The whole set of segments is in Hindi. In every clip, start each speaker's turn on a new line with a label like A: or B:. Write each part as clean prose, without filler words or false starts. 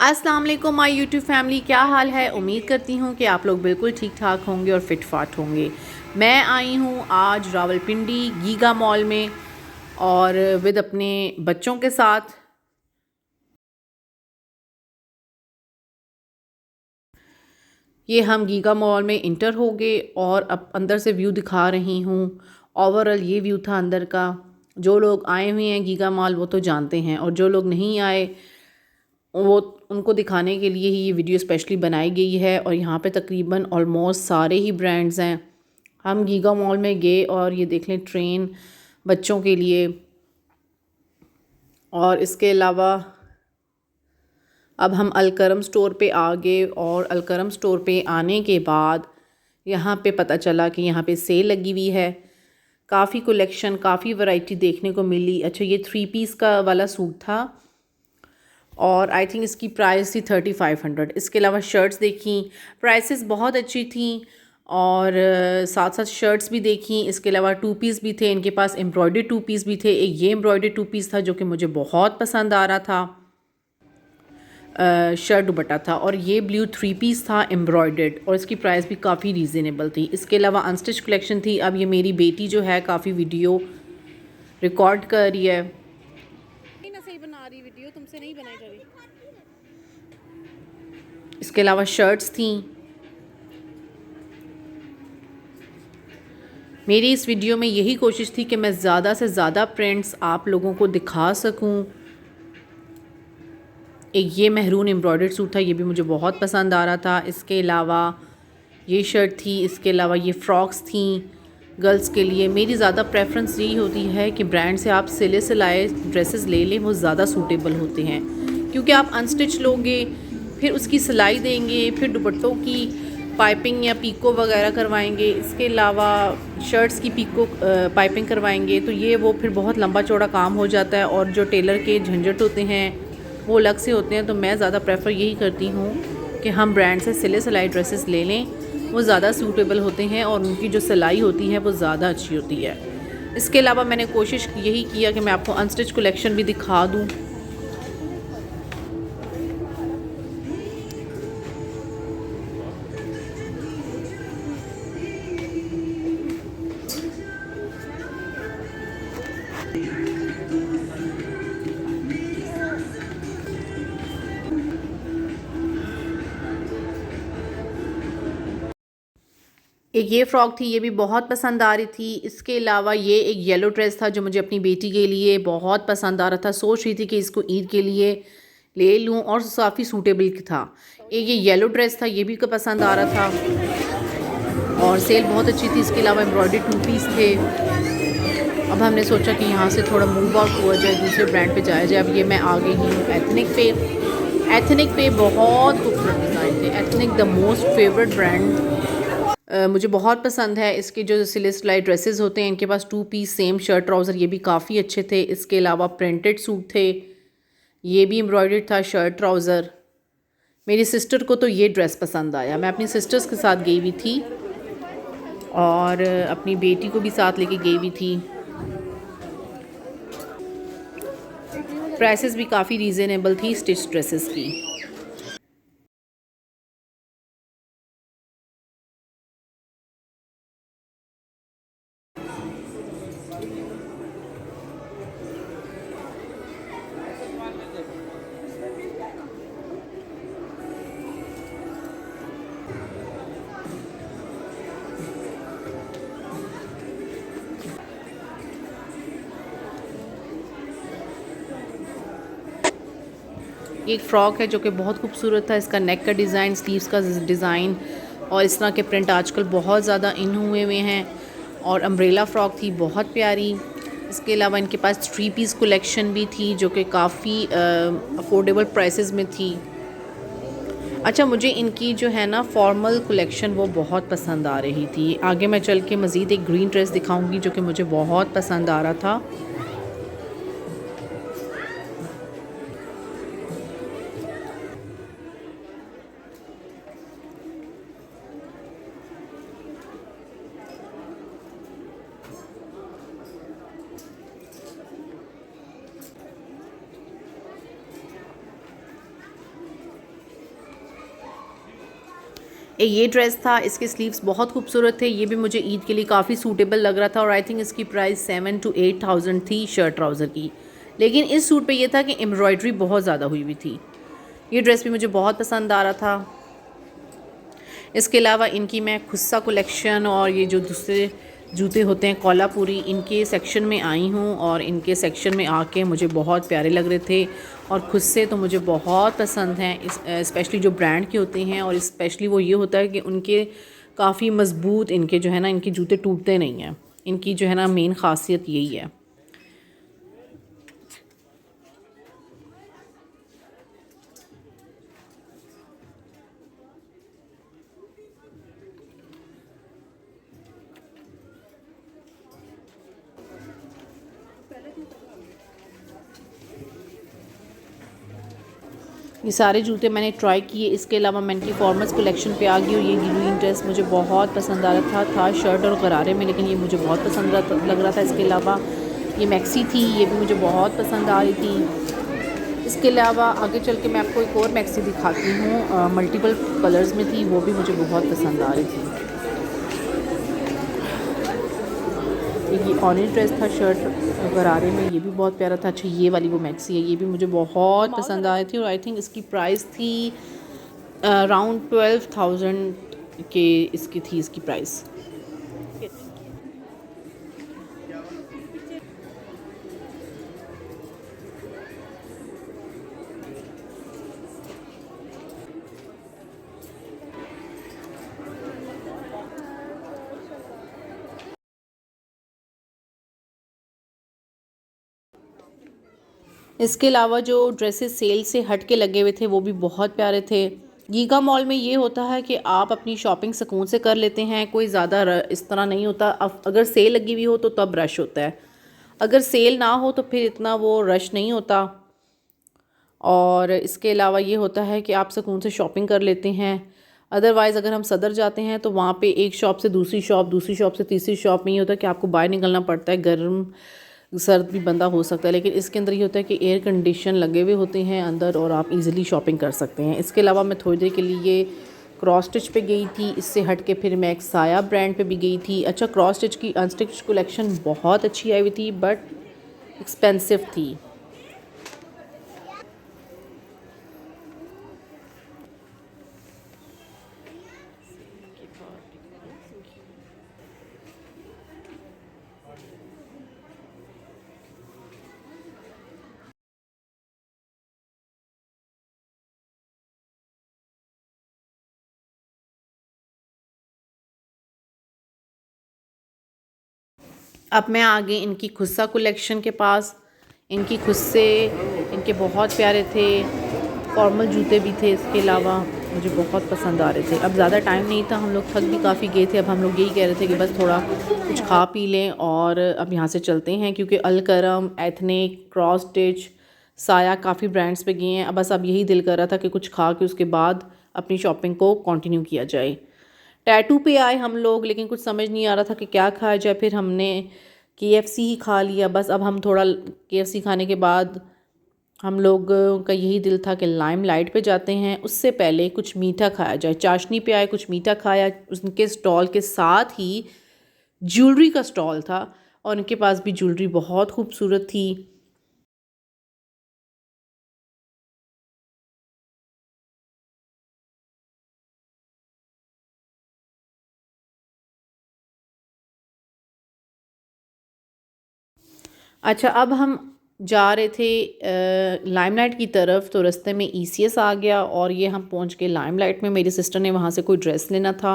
A: अस्सलाम वालेकुम माय यूट्यूब फैमिली, क्या हाल है। उम्मीद करती हूँ कि आप लोग बिल्कुल ठीक ठाक होंगे और फिट फाट होंगे। मैं आई हूँ आज रावलपिंडी गीगा मॉल में और विद अपने बच्चों के साथ। ये हम गीगा मॉल में इंटर हो गए और अब अंदर से व्यू दिखा रही हूँ। ओवरऑल ये व्यू था अंदर का। जो लोग आए हुए हैं गीगा मॉल वो तो जानते हैं, और जो लोग नहीं आए वो उनको दिखाने के लिए ही ये वीडियो स्पेशली बनाई गई है। और यहाँ पे तकरीबन ऑलमोस्ट सारे ही ब्रांड्स हैं। हम गीगा मॉल में गए और ये देख लें ट्रेन बच्चों के लिए। और इसके अलावा अब हम अलकरम स्टोर पे आ गए, और अलकरम स्टोर पे आने के बाद यहाँ पे पता चला कि यहाँ पे सेल लगी हुई है। काफ़ी कलेक्शन, काफ़ी वैरायटी देखने को मिली। अच्छा, ये 3 पीस का वाला सूट था और आई थिंक इसकी प्राइस थी 3500। इसके अलावा शर्ट्स देखी, प्राइसेस बहुत अच्छी थी। और साथ साथ शर्ट्स भी देखी। इसके अलावा 2 पीस भी थे इनके पास, एम्ब्रॉयडर्ड 2 पीस भी थे। एक ये एम्ब्रॉयडर्ड 2 पीस था जो कि मुझे बहुत पसंद आ रहा था। शर्ट दुपट्टा था, और ये ब्लू 3 पीस था एम्ब्रॉयडर्ड, और इसकी प्राइस भी काफ़ी रीज़नेबल थी। इसके अलावा अनस्टिच कलेक्शन थी। अब ये मेरी बेटी जो है काफ़ी वीडियो रिकॉर्ड कर रही है। ना सही बना रही वीडियो, तुमसे नहीं बनाई जा रही। इसके अलावा शर्ट्स थी। मेरी इस वीडियो में यही कोशिश थी कि मैं ज़्यादा से ज़्यादा प्रिंट्स आप लोगों को दिखा सकूं। एक ये मेहरून एम्ब्रॉयडर्ड सूट था, ये भी मुझे बहुत पसंद आ रहा था। इसके अलावा ये शर्ट थी। इसके अलावा ये फ़्रॉक्स थी गर्ल्स के लिए। मेरी ज़्यादा प्रेफरेंस यही होती है कि ब्रांड से आप सिले सिलाए ड्रेसेस ले लें, वो ज़्यादा सूटेबल होते हैं। क्योंकि आप अनस्टिच लोगे, फिर उसकी सिलाई देंगे, फिर दुपट्टों की पाइपिंग या पीको वगैरह करवाएंगे। इसके अलावा शर्ट्स की पीको पाइपिंग करवाएंगे, तो ये वो फिर बहुत लंबा चौड़ा काम हो जाता है, और जो टेलर के झंझट होते हैं वो अलग से होते हैं। तो मैं ज़्यादा प्रेफर यही करती हूँ कि हम ब्रांड से सिले सिलाई ड्रेसेस ले लें, वो ज़्यादा सूटेबल होते हैं और उनकी जो सिलाई होती है वो ज़्यादा अच्छी होती है। इसके अलावा मैंने कोशिश यही किया कि मैं आपको अनस्टिच कलेक्शन भी दिखा दूँ। एक ये फ़्रॉक थी, ये भी बहुत पसंद आ रही थी। इसके अलावा ये एक येलो ड्रेस था जो मुझे अपनी बेटी के लिए बहुत पसंद आ रहा था। सोच रही थी कि इसको ईद के लिए ले लूँ, और काफ़ी सूटेबल था। एक ये येलो ड्रेस था, ये भी को पसंद आ रहा था और सेल बहुत अच्छी थी। इसके अलावा एम्ब्रॉयडर्ड 2 पीस थे। अब हमने सोचा कि यहाँ से थोड़ा मूव आउट हुआ जाए, दूसरे ब्रांड पे जाया जाए। अब ये मैं आ गई हूँ एथनिक पे। एथनिक पे बहुत खूबसूरत डिज़ाइन थे। Ethnic the most favourite brand, मुझे बहुत पसंद है। इसके जो सिले सिलाई ड्रेसेस होते हैं, इनके पास 2 पीस सेम शर्ट ट्राउज़र, ये भी काफ़ी अच्छे थे। इसके अलावा प्रिंटेड सूट थे, ये भी एम्ब्रॉयडर्ड था शर्ट ट्राउज़र। मेरी सिस्टर को तो ये ड्रेस पसंद आया। मैं अपनी सिस्टर्स के साथ गई हुई थी और अपनी बेटी को भी साथ लेके गई हुई थी। प्राइसेस भी काफ़ी रीज़नेबल थी स्टिच ड्रेसेस की। एक फ़्रॉक है जो कि बहुत खूबसूरत था। इसका नेक का डिज़ाइन, स्लीव्स का डिज़ाइन और इस तरह के प्रिंट आजकल बहुत ज़्यादा इन हुए हुए हैं। और अम्ब्रेला फ़्रॉक थी, बहुत प्यारी। इसके अलावा इनके पास 3 पीस कलेक्शन भी थी जो कि काफ़ी अफोर्डेबल प्राइसेस में थी। अच्छा, मुझे इनकी जो है ना फॉर्मल कलेक्शन वो बहुत पसंद आ रही थी। आगे मैं चल के मज़ीद एक ग्रीन ड्रेस दिखाऊंगी जो कि मुझे बहुत पसंद आ रहा था। ये ड्रेस था, इसके स्लीव्स बहुत खूबसूरत थे, ये भी मुझे ईद के लिए काफ़ी सूटेबल लग रहा था और आई थिंक इसकी प्राइस 7 to 8 थाउजेंड थी शर्ट ट्राउज़र की। लेकिन इस सूट पे ये था कि एम्ब्रॉयडरी बहुत ज़्यादा हुई हुई थी। ये ड्रेस भी मुझे बहुत पसंद आ रहा था। इसके अलावा इनकी मैं खुस्सा कलेक्शन और ये जो दूसरे जूते होते हैं कोल्हापुरी, इनके सेक्शन में आई हूँ और इनके सेक्शन में आके मुझे बहुत प्यारे लग रहे थे और खुस्से तो मुझे बहुत पसंद हैं, स्पेशली जो ब्रांड के होते हैं और स्पेशली वो ये होता है कि उनके काफ़ी मज़बूत इनके जो है ना, इनके जूते टूटते नहीं हैं। इनकी जो है ना मेन ख़ासियत यही है। ये सारे जूते मैंने ट्राई किए। इसके अलावा मैं इनकी फॉर्मल्स कलेक्शन पे आ गई और ये ग्रीन ड्रेस मुझे बहुत पसंद आ रहा था शर्ट और गरारे में, लेकिन ये मुझे बहुत पसंद लग रहा था। इसके अलावा ये मैक्सी थी, ये भी मुझे बहुत पसंद आ रही थी। इसके अलावा आगे चल के मैं आपको एक और मैक्सी दिखाती हूँ, मल्टीपल कलर्स में थी, वो भी मुझे बहुत पसंद आ रही थी। ये ऑरेंज ड्रेस था शर्ट गरारे में, ये भी बहुत प्यारा था। अच्छा ये वाली वो मैक्सी है, ये भी मुझे बहुत पसंद आई थी और आई थिंक इसकी प्राइस थी अराउंड 12,000 के इसकी थी इसकी प्राइस। इसके अलावा जो ड्रेसेस सेल से हट के लगे हुए थे वो भी बहुत प्यारे थे। गीगा मॉल में ये होता है कि आप अपनी शॉपिंग सुकून से कर लेते हैं, कोई ज़्यादा इस तरह नहीं होता। अगर सेल लगी हुई हो तो तब रश होता है, अगर सेल ना हो तो फिर इतना वो रश नहीं होता। और इसके अलावा ये होता है कि आप सुकून से शॉपिंग कर लेते हैं। अदरवाइज़ अगर हम सदर जाते हैं तो वहाँ पे एक शॉप से दूसरी शॉप, दूसरी शॉप से तीसरी शॉप में ये होता है कि आपको बाहर निकलना पड़ता है, गर्म सर्द भी बंदा हो सकता है। लेकिन इसके अंदर ये होता है कि एयर कंडीशन लगे हुए होते हैं अंदर और आप इजीली शॉपिंग कर सकते हैं। इसके अलावा मैं थोड़ी देर के लिए क्रॉस स्टिच पे गई थी, इससे हट के फिर मैं एक साया ब्रांड पे भी गई थी। अच्छा क्रॉस स्टिच की अनस्टिच कलेक्शन बहुत अच्छी आई हुई थी बट एक्सपेंसिव थी। अब मैं आ गई इनकी खुस्सा कलेक्शन के पास। इनकी खुस्से इनके बहुत प्यारे थे, फॉर्मल जूते भी थे, इसके अलावा मुझे बहुत पसंद आ रहे थे। अब ज़्यादा टाइम नहीं था, हम लोग थक भी काफ़ी गए थे। अब हम लोग यही कह रहे थे कि बस थोड़ा कुछ खा पी लें और अब यहाँ से चलते हैं, क्योंकि अलकरम, एथनिक, क्रॉस स्टिच, साया काफ़ी ब्रांड्स पे गए हैं। अब बस अब यही दिल कर रहा था कि कुछ खा के उसके बाद अपनी शॉपिंग को कंटिन्यू किया जाए। टैटू पे आए हम लोग, लेकिन कुछ समझ नहीं आ रहा था कि क्या खाया जाए। फिर हमने केएफसी ही खा लिया। बस अब हम थोड़ा केएफसी खाने के बाद हम लोग का यही दिल था कि लाइम लाइट पे जाते हैं, उससे पहले कुछ मीठा खाया जाए। चाशनी पे आए, कुछ मीठा खाया। उनके स्टॉल के साथ ही ज्वेलरी का स्टॉल था और उनके पास भी ज्वेलरी बहुत खूबसूरत थी। अच्छा अब हम जा रहे थे लाइमलाइट की तरफ, तो रास्ते में ईसीएस आ गया और ये हम पहुंच गए लाइमलाइट में। मेरी सिस्टर ने वहाँ से कोई ड्रेस लेना था,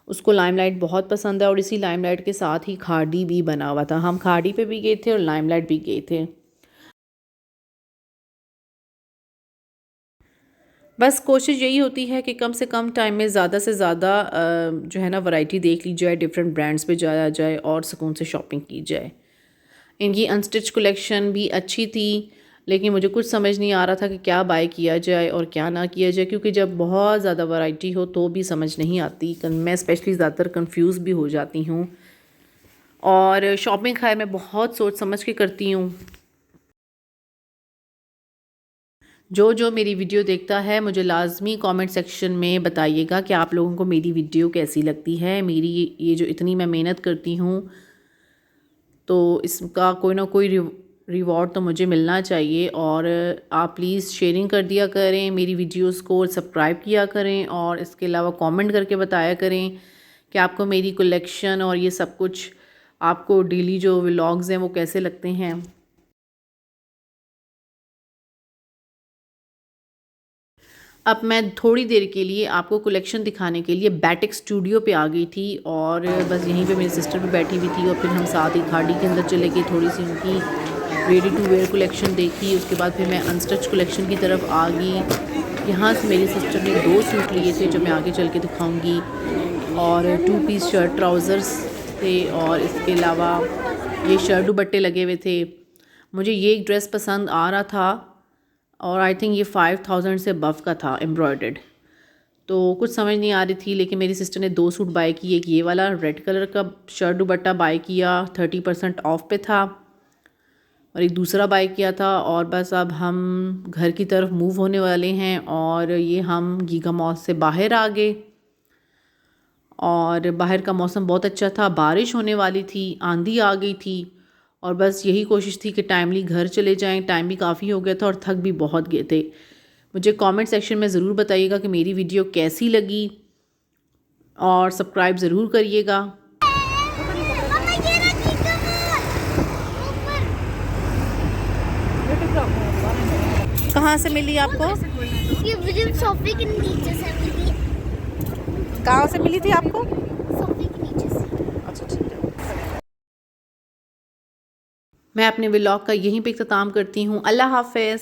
A: उसको लाइमलाइट बहुत पसंद है और इसी लाइमलाइट के साथ ही खाड़ी भी बना हुआ था। हम खाड़ी पे भी गए थे और लाइमलाइट भी गए थे। बस कोशिश यही होती है कि कम से कम टाइम में ज़्यादा से ज़्यादा जो है ना वैरायटी देख ली जाए, डिफरेंट ब्रांड्स पे जाया जाए और सुकून से शॉपिंग की जाए। इनकी अनस्टिच कलेक्शन भी अच्छी थी, लेकिन मुझे कुछ समझ नहीं आ रहा था कि क्या बाय किया जाए और क्या ना किया जाए, क्योंकि जब बहुत ज़्यादा वैरायटी हो तो भी समझ नहीं आती। मैं स्पेशली ज़्यादातर कंफ्यूज भी हो जाती हूँ और शॉपिंग खैर मैं बहुत सोच समझ के करती हूँ। जो जो मेरी वीडियो देखता है मुझे लाजमी कमेंट सेक्शन में बताइएगा कि आप लोगों को मेरी वीडियो कैसी लगती है। मेरी ये जो इतनी मैं मेहनत करती हूँ तो इसका कोई ना कोई रिवॉर्ड तो मुझे मिलना चाहिए। और आप प्लीज़ शेयरिंग कर दिया करें मेरी वीडियोस को, सब्सक्राइब किया करें और इसके अलावा कमेंट करके बताया करें कि आपको मेरी कलेक्शन और ये सब कुछ, आपको डेली जो व्लॉग्स हैं वो कैसे लगते हैं। अब मैं थोड़ी देर के लिए आपको कलेक्शन दिखाने के लिए बैटिक स्टूडियो पे आ गई थी और बस यहीं पे मेरी सिस्टर भी बैठी हुई थी और फिर हम साथ ही गाड़ी के अंदर चले गए, थोड़ी सी उनकी रेडी टू वेयर कलेक्शन देखी। उसके बाद फिर मैं अनस्टिच कलेक्शन की तरफ आ गई। यहाँ से मेरी सिस्टर ने 2 सूट लिए थे जो मैं आगे चल के दिखाऊँगी और 2 पीस शर्ट ट्राउज़र्स थे और इसके अलावा ये शर्ट दुपट्टे लगे हुए थे। मुझे ये एक ड्रेस पसंद आ रहा था और आई थिंक ये 5000 से अबव का था एम्ब्रॉयडर्ड, तो कुछ समझ नहीं आ रही थी। लेकिन मेरी सिस्टर ने 2 सूट बाय किए। एक ये वाला रेड कलर का शर्ट दुपट्टा बाय किया, 30% ऑफ पे था, और एक दूसरा बाय किया था। और बस अब हम घर की तरफ मूव होने वाले हैं और ये हम गीगा मॉल से बाहर आ गए और बाहर का मौसम बहुत अच्छा था, बारिश होने वाली थी, आंधी आ गई थी और बस यही कोशिश थी कि टाइमली घर चले जाएं। टाइम भी काफ़ी हो गया था और थक भी बहुत गए थे। मुझे कमेंट सेक्शन में ज़रूर बताइएगा कि मेरी वीडियो कैसी लगी और सब्सक्राइब ज़रूर करिएगा। कहाँ से मिली आपको?
B: ये मुझे सोफे के नीचे से मिली।
A: कहाँ से मिली थी आपको?
B: सोफे के नीचे से।
A: अच्छा ठीक है। मैं अपने व्लॉग का यहीं पे इख्तिताम करती हूँ। अल्लाह हाफ़िज़।